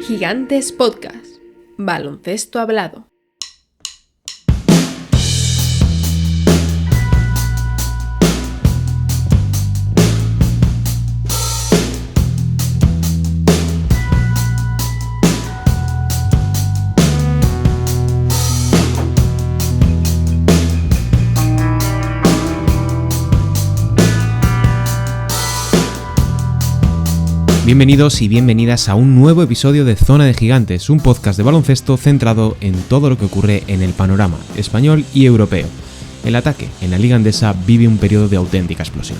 Gigantes Podcast. Baloncesto hablado. Bienvenidos y bienvenidas a un nuevo episodio de Zona de Gigantes, un podcast de baloncesto centrado en todo lo que ocurre en el panorama español y europeo. El ataque en la Liga Endesa vive un periodo de auténtica explosión.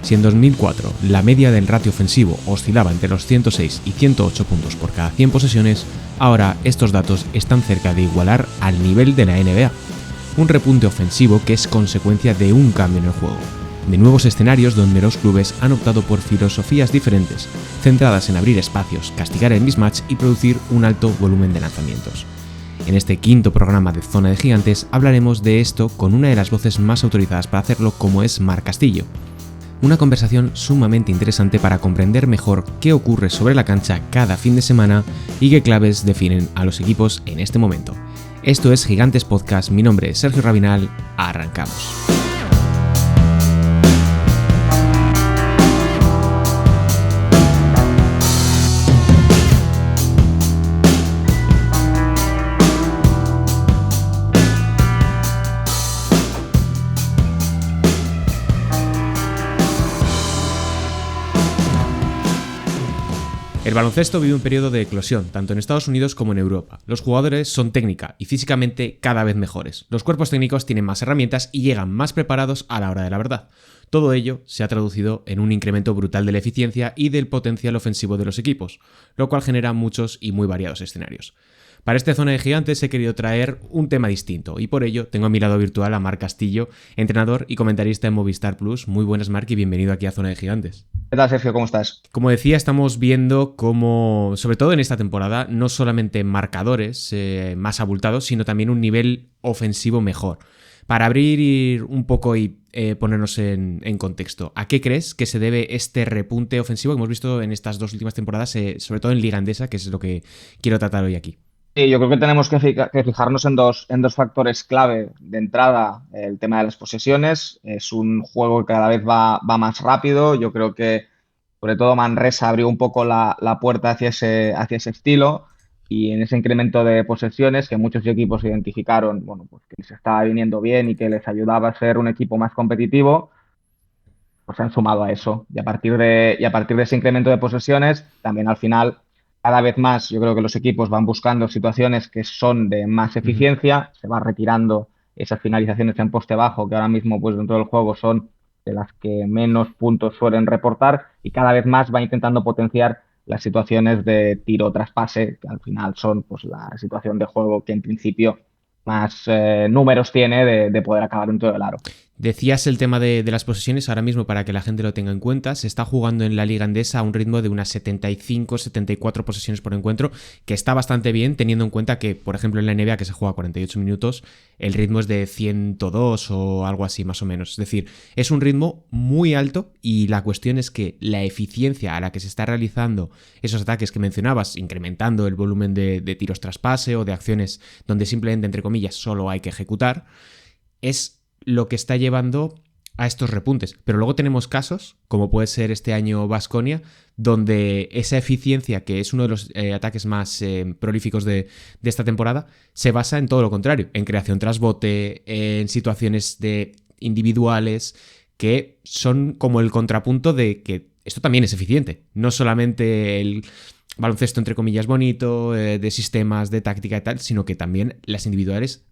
Si en 2004 la media del ratio ofensivo oscilaba entre los 106 y 108 puntos por cada 100 posesiones, ahora estos datos están cerca de igualar al nivel de la NBA. Un repunte ofensivo que es consecuencia de un cambio en el juego, de nuevos escenarios donde los clubes han optado por filosofías diferentes, centradas en abrir espacios, castigar el mismatch y producir un alto volumen de lanzamientos. En este quinto programa de Zona de Gigantes hablaremos de esto con una de las voces más autorizadas para hacerlo, como es Marc Castillo. Una conversación sumamente interesante para comprender mejor qué ocurre sobre la cancha cada fin de semana y qué claves definen a los equipos en este momento. Esto es Gigantes Podcast, mi nombre es Sergio Rabinal, arrancamos. El baloncesto vive un periodo de eclosión, tanto en Estados Unidos como en Europa. Los jugadores son técnica y físicamente cada vez mejores. Los cuerpos técnicos tienen más herramientas y llegan más preparados a la hora de la verdad. Todo ello se ha traducido en un incremento brutal de la eficiencia y del potencial ofensivo de los equipos, lo cual genera muchos y muy variados escenarios. Para esta Zona de Gigantes he querido traer un tema distinto y por ello tengo a mi lado virtual a Marc Castillo, entrenador y comentarista en Movistar Plus. Muy buenas, Marc, y bienvenido aquí a Zona de Gigantes. ¿Qué tal, Sergio? ¿Cómo estás? Como decía, estamos viendo cómo, sobre todo en esta temporada, no solamente marcadores más abultados, sino también un nivel ofensivo mejor. Para abrir un poco y ponernos en contexto, ¿a qué crees que se debe este repunte ofensivo que hemos visto en estas dos últimas temporadas, sobre todo en Liga Endesa, que es lo que quiero tratar hoy aquí? Sí, yo creo que tenemos que fijarnos en dos factores clave. De entrada, el tema de las posesiones. Es un juego que cada vez va más rápido. Yo creo que, sobre todo, Manresa abrió un poco la puerta hacia ese estilo. Y en ese incremento de posesiones que muchos equipos identificaron, bueno, pues que les estaba viniendo bien y que les ayudaba a ser un equipo más competitivo, pues se han sumado a eso. Y a partir de ese incremento de posesiones, también al final, cada vez más, yo creo que los equipos van buscando situaciones que son de más eficiencia, se va retirando esas finalizaciones en poste bajo, que ahora mismo, pues dentro del juego son de las que menos puntos suelen reportar, y cada vez más va intentando potenciar las situaciones de tiro tras pase, que al final son pues la situación de juego que en principio más números tiene de poder acabar dentro del aro. Decías el tema de las posesiones, ahora mismo para que la gente lo tenga en cuenta, se está jugando en la Liga Endesa a un ritmo de unas 75-74 posesiones por encuentro, que está bastante bien teniendo en cuenta que, por ejemplo, en la NBA, que se juega 48 minutos, el ritmo es de 102 o algo así más o menos. Es decir, es un ritmo muy alto y la cuestión es que la eficiencia a la que se está realizando esos ataques que mencionabas, incrementando el volumen de tiros tras pase o de acciones donde simplemente, entre comillas, solo hay que ejecutar, es lo que está llevando a estos repuntes. Pero luego tenemos casos, como puede ser este año Baskonia, donde esa eficiencia, que es uno de los ataques más prolíficos de esta temporada, se basa en todo lo contrario, en creación tras bote, en situaciones individuales, que son como el contrapunto de que esto también es eficiente. No solamente el baloncesto, entre comillas, bonito, de sistemas, de táctica y tal, sino que también las individualidades,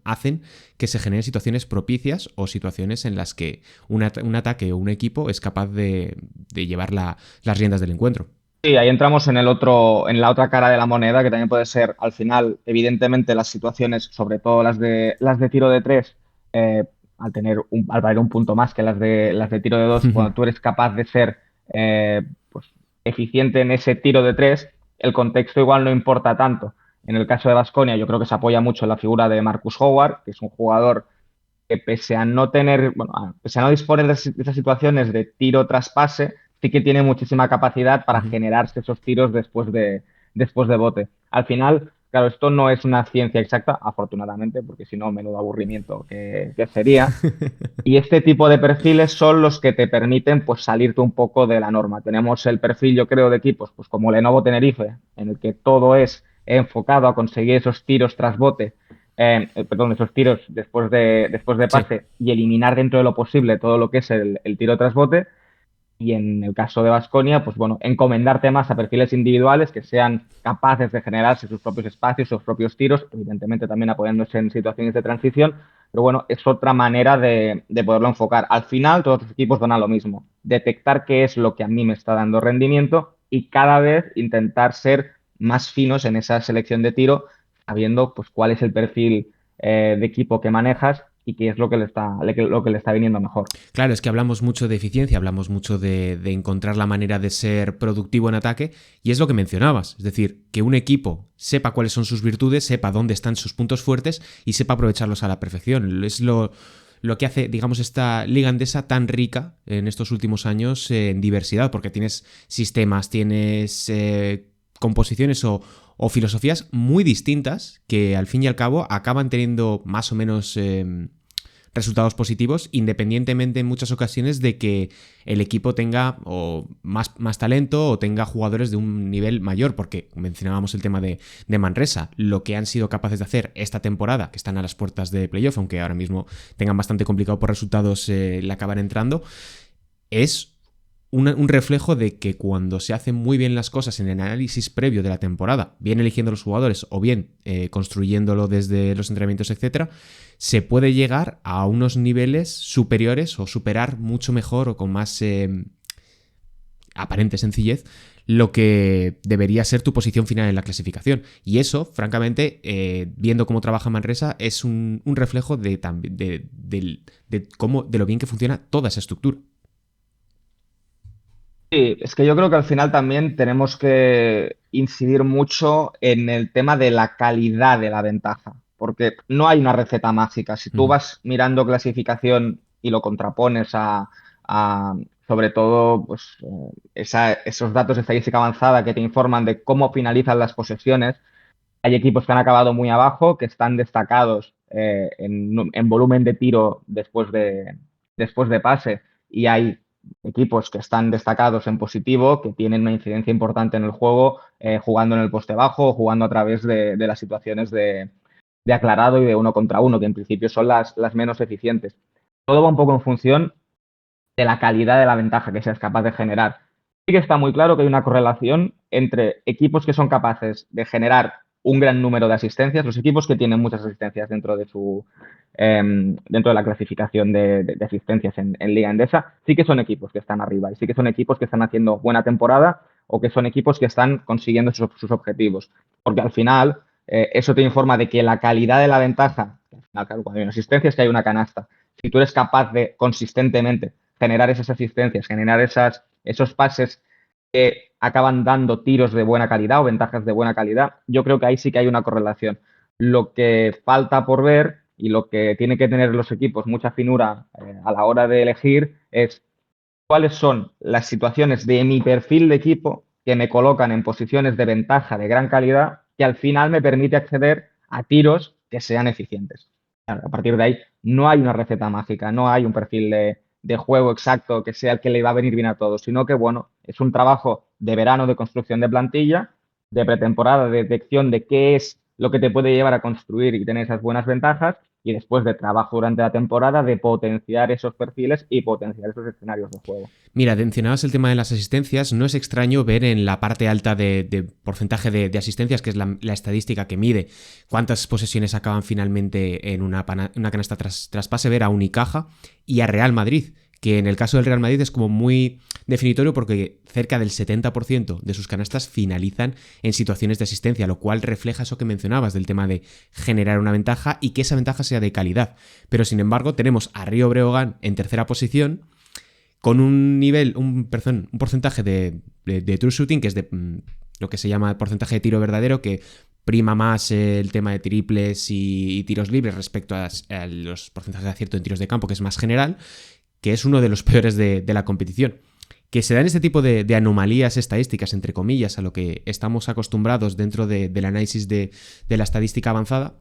hacen que se generen situaciones propicias o situaciones en las que un ataque o un equipo es capaz de llevar las riendas del encuentro. Sí, ahí entramos en la otra cara de la moneda, que también puede ser, al final, evidentemente, las situaciones, sobre todo las de tiro de tres, al valer un punto más que las de tiro de dos, cuando tú eres capaz de ser pues, eficiente en ese tiro de tres, el contexto igual no importa tanto. En el caso de Baskonia, yo creo que se apoya mucho en la figura de Marcus Howard, que es un jugador que pese a no disponer de esas situaciones de tiro tras pase, sí que tiene muchísima capacidad para generarse esos tiros después de bote. Al final, claro, esto no es una ciencia exacta, afortunadamente, porque si no, menudo aburrimiento que sería. Y este tipo de perfiles son los que te permiten pues salirte un poco de la norma. Tenemos el perfil, yo creo, de equipos pues como Lenovo Tenerife, en el que todo es enfocado a conseguir esos tiros tras bote, perdón, esos tiros después de Sí. pase y eliminar dentro de lo posible todo lo que es el tiro tras bote. Y en el caso de Baskonia, pues bueno, encomendarte más a perfiles individuales que sean capaces de generarse sus propios espacios, sus propios tiros, evidentemente también apoyándose en situaciones de transición, pero bueno, es otra manera de poderlo enfocar. Al final, todos los equipos van a lo mismo, detectar qué es lo que a mí me está dando rendimiento y cada vez intentar ser más finos en esa selección de tiro, sabiendo pues cuál es el perfil de equipo que manejas y qué es lo que le está viniendo mejor. Claro, es que hablamos mucho de eficiencia, hablamos mucho de encontrar la manera de ser productivo en ataque, y es lo que mencionabas, es decir, que un equipo sepa cuáles son sus virtudes, sepa dónde están sus puntos fuertes y sepa aprovecharlos a la perfección. Es lo que hace, digamos, esta liga andesa tan rica en estos últimos años en diversidad, porque tienes sistemas, tienes composiciones o filosofías muy distintas que al fin y al cabo acaban teniendo más o menos resultados positivos, independientemente en muchas ocasiones de que el equipo tenga o más talento o tenga jugadores de un nivel mayor, porque mencionábamos el tema de Manresa, lo que han sido capaces de hacer esta temporada, que están a las puertas de playoff, aunque ahora mismo tengan bastante complicado por resultados le acaban entrando, es un reflejo de que cuando se hacen muy bien las cosas en el análisis previo de la temporada, bien eligiendo los jugadores o bien construyéndolo desde los entrenamientos, etcétera, se puede llegar a unos niveles superiores o superar mucho mejor o con más aparente sencillez lo que debería ser tu posición final en la clasificación. Y eso, francamente, viendo cómo trabaja Manresa, es un reflejo de lo bien que funciona toda esa estructura. Sí, es que yo creo que al final también tenemos que incidir mucho en el tema de la calidad de la ventaja, porque no hay una receta mágica. Si tú Uh-huh. vas mirando clasificación y lo contrapones a, sobre todo, pues, esos datos de estadística avanzada que te informan de cómo finalizan las posesiones, hay equipos que han acabado muy abajo, que están destacados en volumen de tiro después de pase, y hay equipos que están destacados en positivo, que tienen una incidencia importante en el juego, jugando en el poste bajo o jugando a través de las situaciones de aclarado y de uno contra uno, que en principio son las menos eficientes. Todo va un poco en función de la calidad de la ventaja que seas capaz de generar. Sí que está muy claro que hay una correlación entre equipos que son capaces de generar un gran número de asistencias, los equipos que tienen muchas asistencias dentro de la clasificación de asistencias en Liga Endesa, sí que son equipos que están arriba y sí que son equipos que están haciendo buena temporada o que son equipos que están consiguiendo sus objetivos. Porque al final eso te informa de que la calidad de la ventaja, al final, claro, cuando hay una asistencia es que hay una canasta. Si tú eres capaz de consistentemente generar esas asistencias, generar esos pases que acaban dando tiros de buena calidad o ventajas de buena calidad, yo creo que ahí sí que hay una correlación. Lo que falta por ver y lo que tienen que tener los equipos mucha finura a la hora de elegir es cuáles son las situaciones de mi perfil de equipo que me colocan en posiciones de ventaja de gran calidad que al final me permite acceder a tiros que sean eficientes. Claro, a partir de ahí no hay una receta mágica, no hay un perfil de juego exacto que sea el que le va a venir bien a todos, sino que, bueno, es un trabajo de verano de construcción de plantilla, de pretemporada, de detección de qué es lo que te puede llevar a construir y tener esas buenas ventajas, y después de trabajo durante la temporada de potenciar esos perfiles y potenciar esos escenarios de juego. Mira, mencionabas el tema de las asistencias. No es extraño ver en la parte alta de porcentaje de asistencias, que es la estadística que mide cuántas posesiones acaban finalmente en una canasta tras pase, ver a Unicaja y a Real Madrid, que en el caso del Real Madrid es como muy definitorio porque cerca del 70% de sus canastas finalizan en situaciones de asistencia, lo cual refleja eso que mencionabas del tema de generar una ventaja y que esa ventaja sea de calidad. Pero sin embargo tenemos a Río Breogán en tercera posición con un porcentaje de true shooting, que es de lo que se llama el porcentaje de tiro verdadero, que prima más el tema de triples y tiros libres respecto a los porcentajes de acierto en tiros de campo, que es más general, que es uno de los peores de la competición. que se dan este tipo de anomalías estadísticas, entre comillas, a lo que estamos acostumbrados dentro del análisis de la estadística avanzada,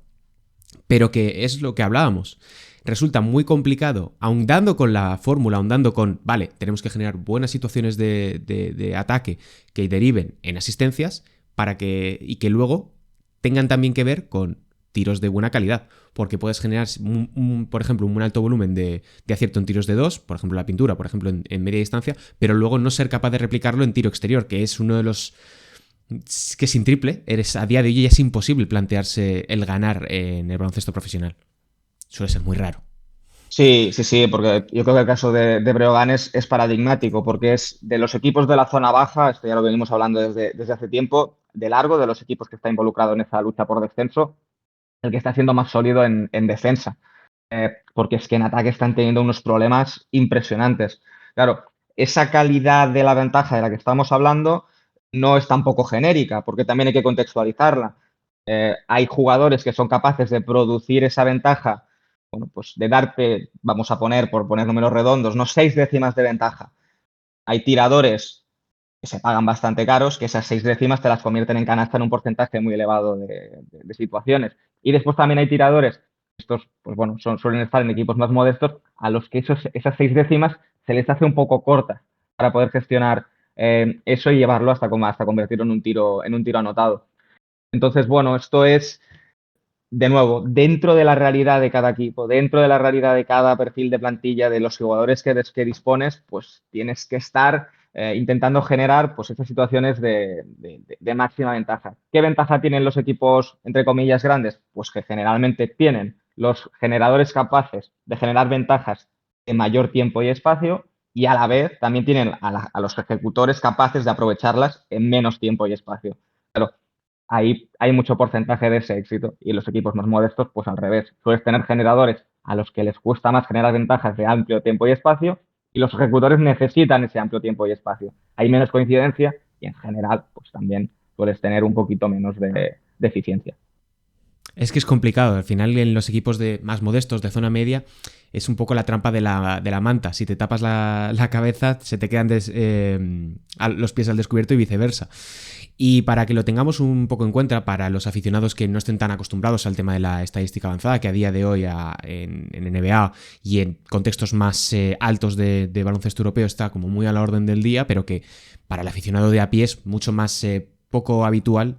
pero que es lo que hablábamos. Resulta muy complicado, aun dando con la fórmula, aun dando con, vale, tenemos que generar buenas situaciones de ataque que deriven en asistencias y que luego tengan también que ver con tiros de buena calidad, porque puedes generar, por ejemplo, un alto volumen de acierto en tiros de 2, por ejemplo la pintura, por ejemplo en media distancia, pero luego no ser capaz de replicarlo en tiro exterior, que es uno de los que sin triple a día de hoy ya es imposible plantearse el ganar en el baloncesto profesional. Suele ser muy raro. Sí, sí, sí, porque yo creo que el caso de Breogán es paradigmático, porque es de los equipos de la zona baja, esto ya lo venimos hablando desde hace tiempo, de largo, de los equipos que está involucrado en esa lucha por descenso, el que está siendo más sólido en defensa, porque es que en ataque están teniendo unos problemas impresionantes. Claro, esa calidad de la ventaja de la que estamos hablando no es tampoco genérica, porque también hay que contextualizarla. Hay jugadores que son capaces de producir esa ventaja, bueno, pues de darte, vamos a poner, por poner números redondos, no 6 décimas de ventaja. Hay tiradores que se pagan bastante caros, que esas 6 décimas te las convierten en canasta en un porcentaje muy elevado de situaciones. Y después también hay tiradores, estos, pues bueno, suelen estar en equipos más modestos, a los que esas 6 décimas se les hace un poco corta para poder gestionar eso y llevarlo hasta convertirlo en un tiro anotado. Entonces, bueno, esto es, de nuevo, dentro de la realidad de cada equipo, dentro de la realidad de cada perfil de plantilla, de los jugadores que dispones, pues tienes que estar intentando generar pues esas situaciones de máxima ventaja. ¿Qué ventaja tienen los equipos, entre comillas, grandes? Pues que generalmente tienen los generadores capaces de generar ventajas en mayor tiempo y espacio y a la vez también tienen a los ejecutores capaces de aprovecharlas en menos tiempo y espacio. Pero ahí hay mucho porcentaje de ese éxito y los equipos más modestos, pues al revés. Sueles tener generadores a los que les cuesta más generar ventajas de amplio tiempo y espacio y los ejecutores necesitan ese amplio tiempo y espacio. Hay menos coincidencia y en general, pues también sueles tener un poquito menos de eficiencia. Es que es complicado. Al final, en los equipos más modestos, de zona media, es un poco la trampa de la manta. Si te tapas la cabeza, se te quedan los pies al descubierto y viceversa. Y para que lo tengamos un poco en cuenta, para los aficionados que no estén tan acostumbrados al tema de la estadística avanzada, que a día de hoy en NBA y en contextos más altos de baloncesto europeo está como muy a la orden del día, pero que para el aficionado de a pie es mucho más poco habitual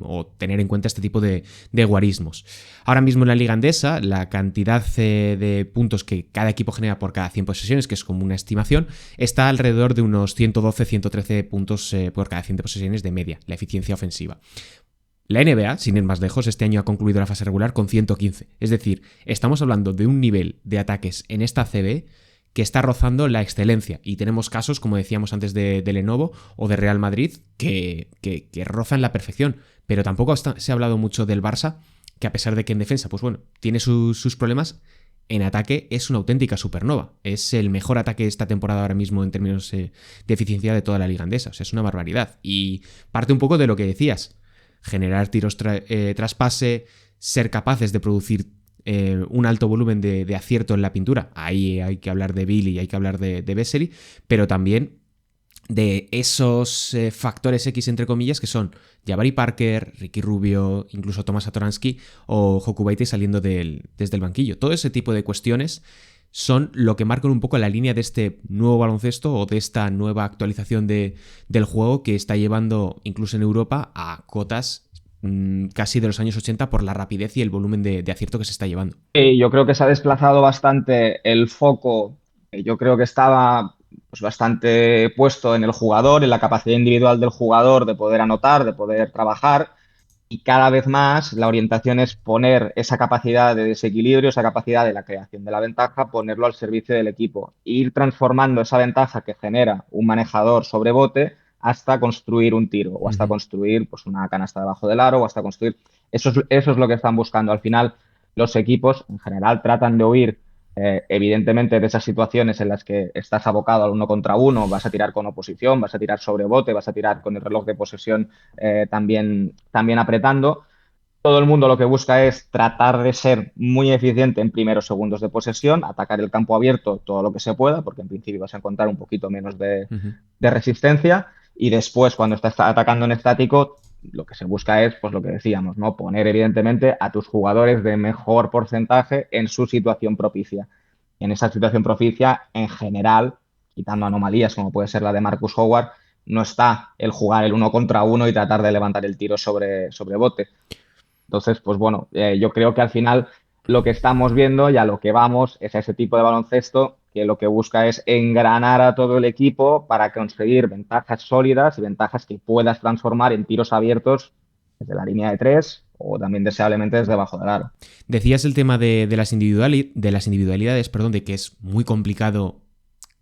o tener en cuenta este tipo de guarismos. Ahora mismo en la Liga Endesa, la cantidad de puntos que cada equipo genera por cada 100 posesiones, que es como una estimación, está alrededor de unos 112-113 puntos por cada 100 posesiones de media, la eficiencia ofensiva. La NBA, sin ir más lejos, este año ha concluido la fase regular con 115. Es decir, estamos hablando de un nivel de ataques en esta CB que está rozando la excelencia. Y tenemos casos, como decíamos antes, de Lenovo o de Real Madrid, que rozan la perfección. Pero tampoco se ha hablado mucho del Barça, que a pesar de que en defensa, pues bueno, tiene sus problemas, en ataque es una auténtica supernova. Es el mejor ataque de esta temporada ahora mismo en términos de eficiencia de toda la Liga Endesa. O sea, es una barbaridad. Y parte un poco de lo que decías. Generar tiros tras pase, ser capaces de producir un alto volumen de acierto en la pintura. Ahí hay que hablar de Billy y hay que hablar de Vesely, pero también de esos factores X, entre comillas, que son Jabari Parker, Ricky Rubio, incluso Tomas Satoransky o Joku Baite saliendo desde el banquillo. Todo ese tipo de cuestiones son lo que marcan un poco la línea de este nuevo baloncesto o de esta nueva actualización del juego que está llevando incluso en Europa a cotas casi de los años 80 por la rapidez y el volumen de acierto que se está llevando. Yo creo que se ha desplazado bastante el foco, yo creo que estaba pues, bastante puesto en el jugador, en la capacidad individual del jugador de poder anotar, de poder trabajar, y cada vez más la orientación es poner esa capacidad de desequilibrio, esa capacidad de la creación de la ventaja, ponerlo al servicio del equipo, e ir transformando esa ventaja que genera un manejador sobre bote hasta construir un tiro o hasta construir pues, una canasta debajo del aro o hasta construir... Eso es lo que están buscando. Al final, los equipos en general tratan de huir evidentemente de esas situaciones en las que estás abocado al 1 contra 1, vas a tirar con oposición, vas a tirar sobre bote, vas a tirar con el reloj de posesión también apretando, Todo el mundo lo que busca es tratar de ser muy eficiente en primeros segundos de posesión, atacar el campo abierto todo lo que se pueda, porque en principio vas a encontrar un poquito menos Ujú. de resistencia. Y después, cuando estás atacando en estático, lo que se busca es, pues lo que decíamos, ¿no? Poner evidentemente a tus jugadores de mejor porcentaje en su situación propicia. Y en esa situación propicia, en general, quitando anomalías como puede ser la de Marcus Howard, no está el jugar el uno contra uno y tratar de levantar el tiro sobre bote. Entonces, pues bueno, yo creo que al final lo que estamos viendo y a lo que vamos es a ese tipo de baloncesto que lo que busca es engranar a todo el equipo para conseguir ventajas sólidas y ventajas que puedas transformar en tiros abiertos desde la línea de tres o también deseablemente desde debajo del aro. Decías el tema de las individualidades, perdón, de que es muy complicado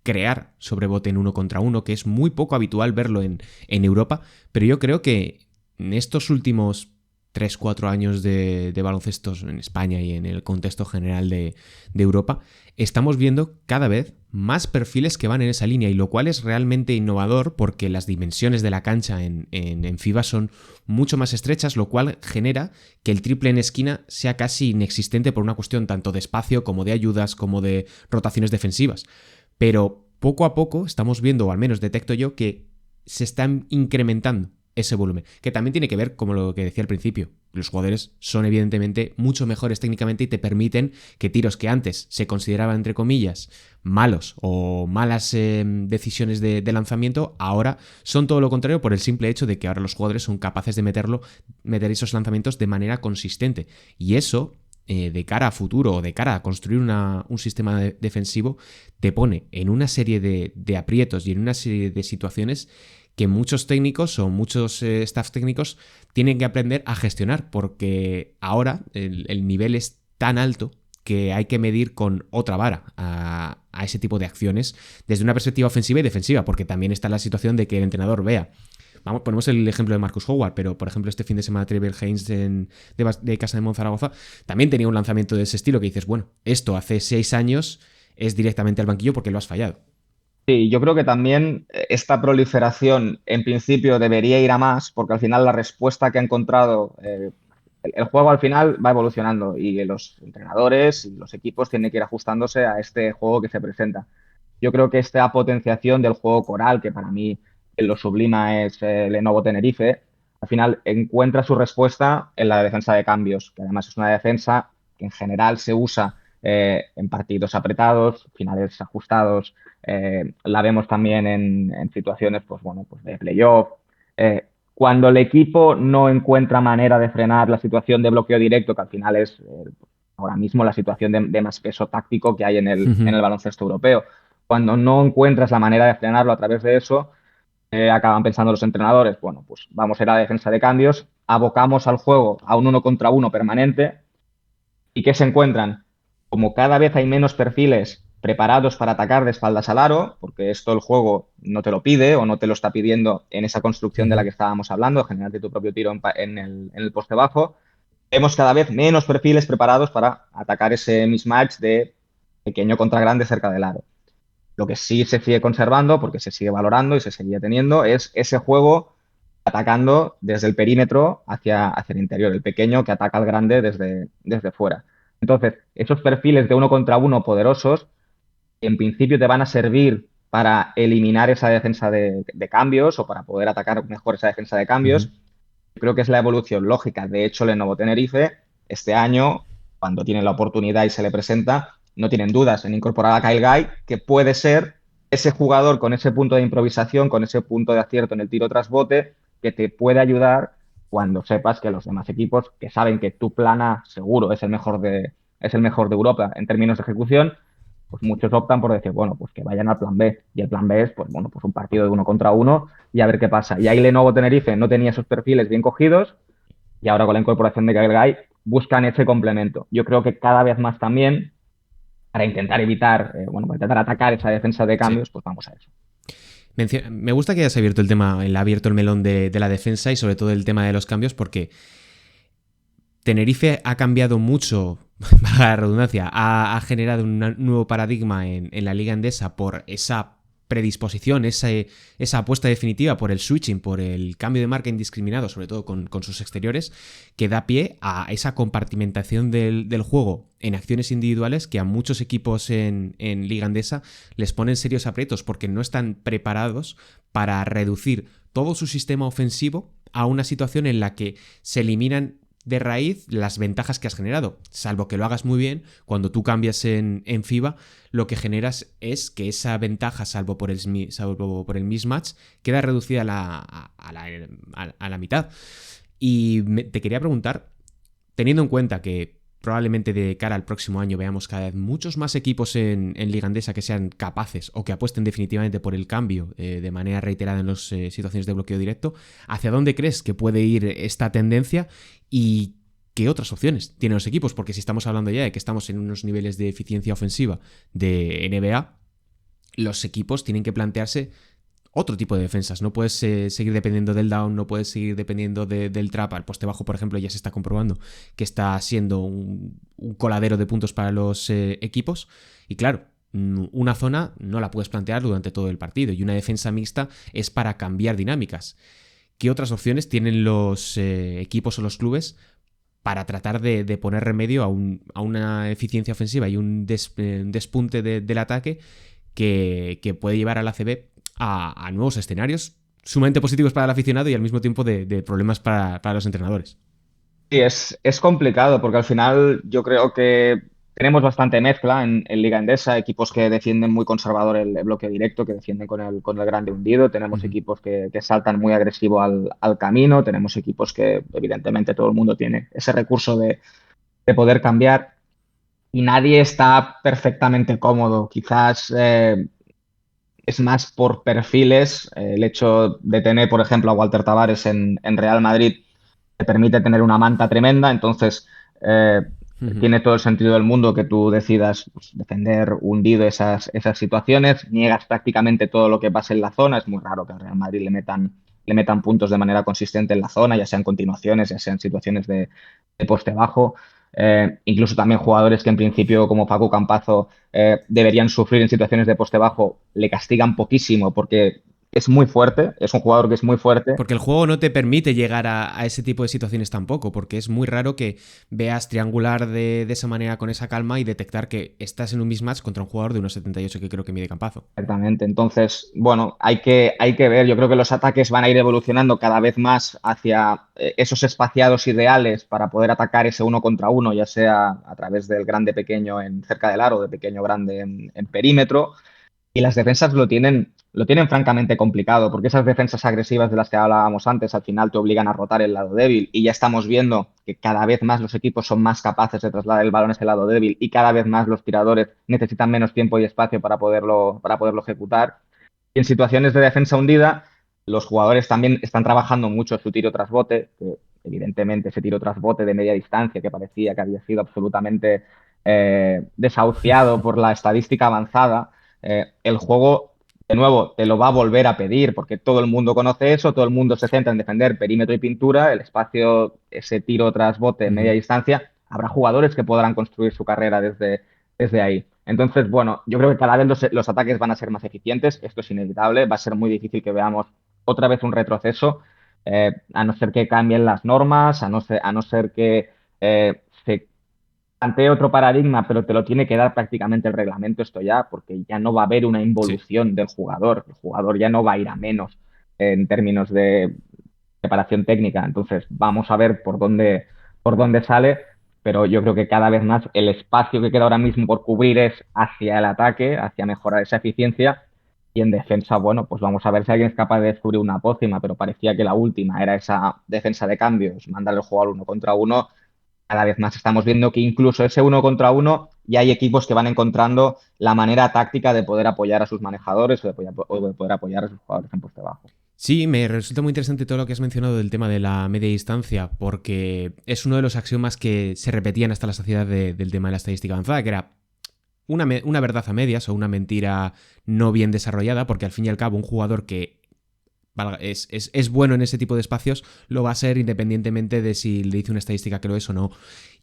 crear sobrebote en uno contra uno, que es muy poco habitual verlo en Europa, pero yo creo que en estos últimos 3-4 años de baloncestos en España y en el contexto general de Europa, estamos viendo cada vez más perfiles que van en esa línea, y lo cual es realmente innovador porque las dimensiones de la cancha en FIBA son mucho más estrechas, lo cual genera que el triple en esquina sea casi inexistente por una cuestión tanto de espacio como de ayudas como de rotaciones defensivas. Pero poco a poco estamos viendo, o al menos detecto yo, que se están incrementando ese volumen, que también tiene que ver, como lo que decía al principio, los jugadores son evidentemente mucho mejores técnicamente y te permiten que tiros que antes se consideraban, entre comillas, malos o malas decisiones de lanzamiento, ahora son todo lo contrario por el simple hecho de que ahora los jugadores son capaces de meter esos lanzamientos de manera consistente, y eso de cara a futuro o de cara a construir un sistema defensivo te pone en una serie de aprietos y en una serie de situaciones que muchos técnicos o muchos staff técnicos tienen que aprender a gestionar, porque ahora el nivel es tan alto que hay que medir con otra vara a ese tipo de acciones desde una perspectiva ofensiva y defensiva, porque también está la situación de que el entrenador vea. Vamos, ponemos el ejemplo de Marcus Howard, pero por ejemplo este fin de semana Trevor Haynes de Casa de Monzaragoza también tenía un lanzamiento de ese estilo que dices, bueno, esto hace 6 años es directamente al banquillo porque lo has fallado. Sí, yo creo que también esta proliferación en principio debería ir a más, porque al final la respuesta que ha encontrado, el juego al final va evolucionando y los entrenadores y los equipos tienen que ir ajustándose a este juego que se presenta. Yo creo que esta potenciación del juego coral, que para mí lo sublima es Lenovo Tenerife, al final encuentra su respuesta en la defensa de cambios, que además es una defensa que en general se usa en partidos apretados, finales ajustados. La vemos también en situaciones pues, bueno, pues de playoff. Cuando el equipo no encuentra manera de frenar la situación de bloqueo directo, que al final es ahora mismo la situación de más peso táctico que hay en el baloncesto europeo. Cuando no encuentras la manera de frenarlo a través de eso, acaban pensando los entrenadores, bueno, pues vamos a ir a la defensa de cambios, abocamos al juego a un uno contra uno permanente. ¿Y qué se encuentran? Como cada vez hay menos perfiles preparados para atacar de espaldas al aro, porque esto el juego no te lo pide o no te lo está pidiendo en esa construcción de la que estábamos hablando, generarte tu propio tiro en el poste bajo, vemos cada vez menos perfiles preparados para atacar ese mismatch de pequeño contra grande cerca del aro. Lo que sí se sigue conservando, porque se sigue valorando y se sigue teniendo, es ese juego atacando desde el perímetro hacia el interior, el pequeño que ataca al grande desde fuera. Entonces, esos perfiles de uno contra uno poderosos, en principio te van a servir para eliminar esa defensa de cambios o para poder atacar mejor esa defensa de cambios. Creo que es la evolución lógica. De hecho, Lenovo Tenerife, este año, cuando tiene la oportunidad y se le presenta, no tienen dudas en incorporar a Kyle Guy, que puede ser ese jugador con ese punto de improvisación, con ese punto de acierto en el tiro tras bote, que te puede ayudar cuando sepas que los demás equipos, que saben que tu plan A seguro es el mejor de Europa en términos de ejecución, pues muchos optan por decir, bueno, pues que vayan al plan B. Y el plan B es, pues bueno, pues un partido de uno contra uno y a ver qué pasa. Y ahí Lenovo Tenerife no tenía esos perfiles bien cogidos y ahora con la incorporación de Kyle Guy buscan ese complemento. Yo creo que cada vez más también para intentar evitar, bueno, para intentar atacar esa defensa de Sí. cambios, pues vamos a eso. Me gusta que hayas abierto abierto el melón de la defensa y sobre todo el tema de los cambios, porque Tenerife ha cambiado mucho, para la redundancia, ha generado un nuevo paradigma en la Liga Endesa por esa predisposición, esa apuesta definitiva por el switching, por el cambio de marca indiscriminado, sobre todo con sus exteriores, que da pie a esa compartimentación del juego en acciones individuales que a muchos equipos en Liga Endesa les ponen serios aprietos porque no están preparados para reducir todo su sistema ofensivo a una situación en la que se eliminan de raíz las ventajas que has generado, salvo que lo hagas muy bien. Cuando tú cambias en FIBA, lo que generas es que esa ventaja, salvo por el mismatch, queda reducida a la mitad. Y te quería preguntar, teniendo en cuenta que probablemente de cara al próximo año veamos cada vez muchos más equipos en Liga Endesa que sean capaces o que apuesten definitivamente por el cambio de manera reiterada en las situaciones de bloqueo directo, ¿hacia dónde crees que puede ir esta tendencia y qué otras opciones tienen los equipos? Porque si estamos hablando ya de que estamos en unos niveles de eficiencia ofensiva de NBA, los equipos tienen que plantearse otro tipo de defensas. No puedes seguir dependiendo del down, no puedes seguir dependiendo del trap. Al poste bajo, por ejemplo, ya se está comprobando que está siendo un coladero de puntos para los equipos. Y claro, una zona no la puedes plantear durante todo el partido y una defensa mixta es para cambiar dinámicas. ¿Qué otras opciones tienen los equipos o los clubes para tratar de poner remedio a una eficiencia ofensiva y un despunte del ataque que puede llevar al ACB a nuevos escenarios sumamente positivos para el aficionado y al mismo tiempo de problemas para los entrenadores? Sí, es complicado porque al final yo creo que tenemos bastante mezcla en Liga Endesa, equipos que defienden muy conservador el bloque directo, que defienden con el grande hundido, tenemos Uh-huh. equipos que saltan muy agresivo al camino, tenemos equipos que evidentemente todo el mundo tiene ese recurso de poder cambiar y nadie está perfectamente cómodo. Quizás es más por perfiles, el hecho de tener, por ejemplo, a Walter Tavares en Real Madrid te permite tener una manta tremenda, entonces eh, Uh-huh. tiene todo el sentido del mundo que tú decidas pues, defender hundido esas situaciones, niegas prácticamente todo lo que pase en la zona, es muy raro que al Real Madrid le metan puntos de manera consistente en la zona, ya sean continuaciones, ya sean situaciones de poste bajo. Incluso también jugadores que en principio, como Facu Campazo, deberían sufrir en situaciones de poste bajo, le castigan poquísimo porque es muy fuerte, es un jugador que es muy fuerte. Porque el juego no te permite llegar a ese tipo de situaciones tampoco, porque es muy raro que veas triangular de esa manera con esa calma y detectar que estás en un mismatch contra un jugador de 1,78 que creo que mide Campazo. Exactamente. Entonces, bueno, hay que ver. Yo creo que los ataques van a ir evolucionando cada vez más hacia esos espaciados ideales para poder atacar ese uno contra uno, ya sea a través del grande pequeño en cerca del aro, de pequeño grande en perímetro. Y las defensas lo tienen francamente complicado, porque esas defensas agresivas de las que hablábamos antes al final te obligan a rotar el lado débil y ya estamos viendo que cada vez más los equipos son más capaces de trasladar el balón a ese lado débil y cada vez más los tiradores necesitan menos tiempo y espacio para poderlo ejecutar. Y en situaciones de defensa hundida, los jugadores también están trabajando mucho su tiro tras bote, que evidentemente ese tiro tras bote de media distancia que parecía que había sido absolutamente desahuciado por la estadística avanzada, el juego, de nuevo, te lo va a volver a pedir, porque todo el mundo conoce eso, todo el mundo se centra en defender perímetro y pintura, el espacio, ese tiro tras bote en media Uh-huh. distancia, habrá jugadores que podrán construir su carrera desde ahí. Entonces, bueno, yo creo que cada vez los ataques van a ser más eficientes, esto es inevitable, va a ser muy difícil que veamos otra vez un retroceso, a no ser que cambien las normas, a no ser que se ante otro paradigma, pero te lo tiene que dar prácticamente el reglamento esto ya, porque ya no va a haber una Sí. involución del jugador. El jugador ya no va a ir a menos en términos de preparación técnica. Entonces, vamos a ver por dónde sale, pero yo creo que cada vez más el espacio que queda ahora mismo por cubrir es hacia el ataque, hacia mejorar esa eficiencia. Y en defensa, bueno, pues vamos a ver si alguien es capaz de descubrir una pócima, pero parecía que la última era esa defensa de cambios, mandar el juego al uno contra uno. Cada vez más estamos viendo que incluso ese uno contra uno ya hay equipos que van encontrando la manera táctica de poder apoyar a sus manejadores o de poder apoyar a sus jugadores en poste bajo. Sí, me resulta muy interesante todo lo que has mencionado del tema de la media distancia, porque es uno de los axiomas que se repetían hasta la saciedad del tema de la estadística avanzada, que era una verdad a medias o una mentira no bien desarrollada, porque al fin y al cabo un jugador que es bueno en ese tipo de espacios, lo va a ser independientemente de si le dice una estadística que lo es o no.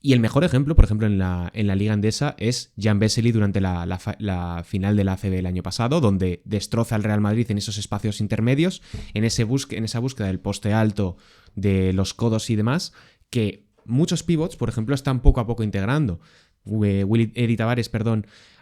Y el mejor ejemplo, por ejemplo, en la Liga Endesa es Jan Vesely durante la final de la ACB el año pasado, donde destroza al Real Madrid en esos espacios intermedios, en esa búsqueda del poste alto, de los codos y demás, que muchos pivots, por ejemplo, están poco a poco integrando. Eddie Tavares,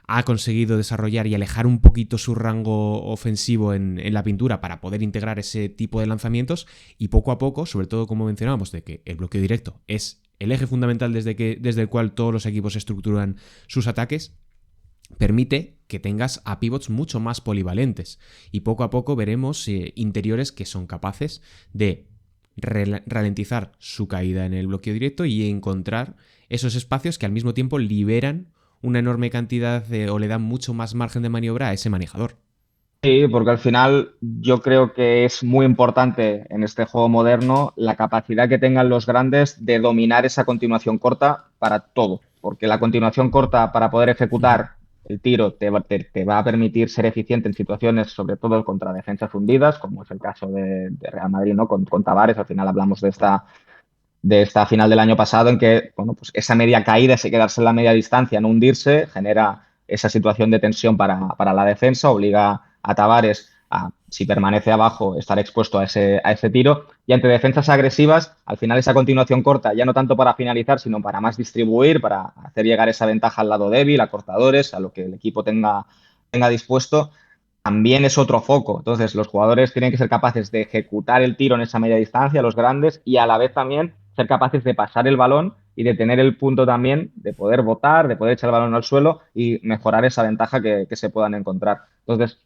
ha conseguido desarrollar y alejar un poquito su rango ofensivo en la pintura para poder integrar ese tipo de lanzamientos, y poco a poco, sobre todo como mencionábamos, de que el bloqueo directo es el eje fundamental desde el cual todos los equipos estructuran sus ataques, permite que tengas a pivots mucho más polivalentes, y poco a poco veremos interiores que son capaces de ralentizar su caída en el bloqueo directo y encontrar esos espacios que al mismo tiempo liberan una enorme cantidad o le dan mucho más margen de maniobra a ese manejador. Sí, porque al final yo creo que es muy importante en este juego moderno la capacidad que tengan los grandes de dominar esa continuación corta para todo, porque la continuación corta para poder ejecutar el tiro te va a permitir ser eficiente en situaciones, sobre todo contra defensas hundidas, como es el caso de Real Madrid, ¿no? Con Tavares. Al final hablamos de esta final del año pasado en que, bueno, pues esa media caída, ese quedarse en la media distancia, no hundirse, genera esa situación de tensión para la defensa, obliga a Tavares a, si permanece abajo, estar expuesto a ese tiro. Y ante defensas agresivas, al final esa continuación corta, ya no tanto para finalizar, sino para más distribuir, para hacer llegar esa ventaja al lado débil, a cortadores, a lo que el equipo tenga dispuesto, también es otro foco. Entonces, los jugadores tienen que ser capaces de ejecutar el tiro en esa media distancia, los grandes, y a la vez también ser capaces de pasar el balón y de tener el punto también de poder botar, de poder echar el balón al suelo y mejorar esa ventaja que se puedan encontrar. Entonces,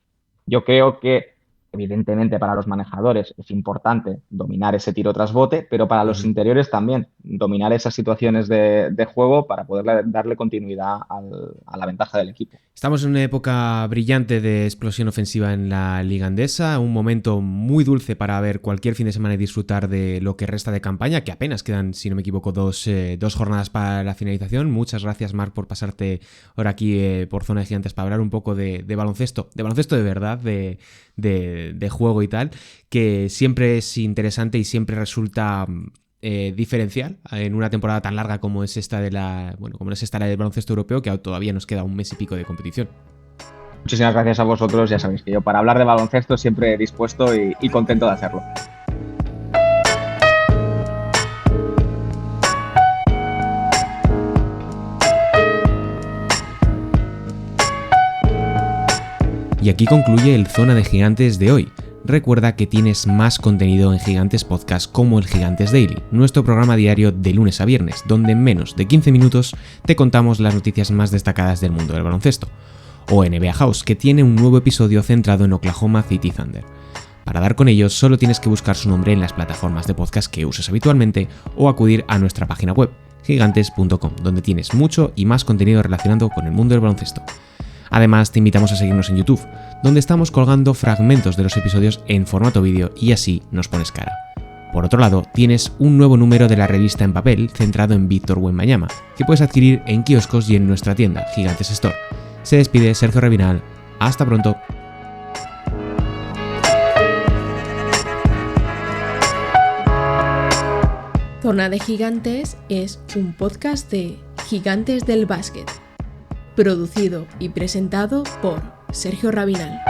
yo creo que, evidentemente, para los manejadores es importante dominar ese tiro tras bote, pero para los interiores también, dominar esas situaciones de juego para poder darle continuidad a la ventaja del equipo. Estamos en una época brillante de explosión ofensiva en la Liga Endesa, un momento muy dulce para ver cualquier fin de semana y disfrutar de lo que resta de campaña, que apenas quedan, si no me equivoco, dos jornadas para la finalización. Muchas gracias, Marc, por pasarte ahora aquí por Zona de Gigantes para hablar un poco de baloncesto de verdad, de juego y tal, que siempre es interesante y siempre resulta diferencial en una temporada tan larga como es esta la del baloncesto europeo, que todavía nos queda un mes y pico de competición. Muchísimas gracias a vosotros. Ya sabéis que yo para hablar de baloncesto siempre dispuesto y contento de hacerlo. Y aquí concluye el Zona de Gigantes de hoy. Recuerda que tienes más contenido en Gigantes Podcast, como el Gigantes Daily, nuestro programa diario de lunes a viernes, donde en menos de 15 minutos te contamos las noticias más destacadas del mundo del baloncesto. O NBA House, que tiene un nuevo episodio centrado en Oklahoma City Thunder. Para dar con ellos solo tienes que buscar su nombre en las plataformas de podcast que uses habitualmente o acudir a nuestra página web, gigantes.com, donde tienes mucho y más contenido relacionado con el mundo del baloncesto. Además, te invitamos a seguirnos en YouTube, donde estamos colgando fragmentos de los episodios en formato vídeo y así nos pones cara. Por otro lado, tienes un nuevo número de la revista en papel centrado en Víctor Wembanyama, que puedes adquirir en kioscos y en nuestra tienda, Gigantes Store. Se despide Sergio Rabinal. Hasta pronto. Zona de Gigantes es un podcast de Gigantes del Básquet, producido y presentado por Sergio Rabinal.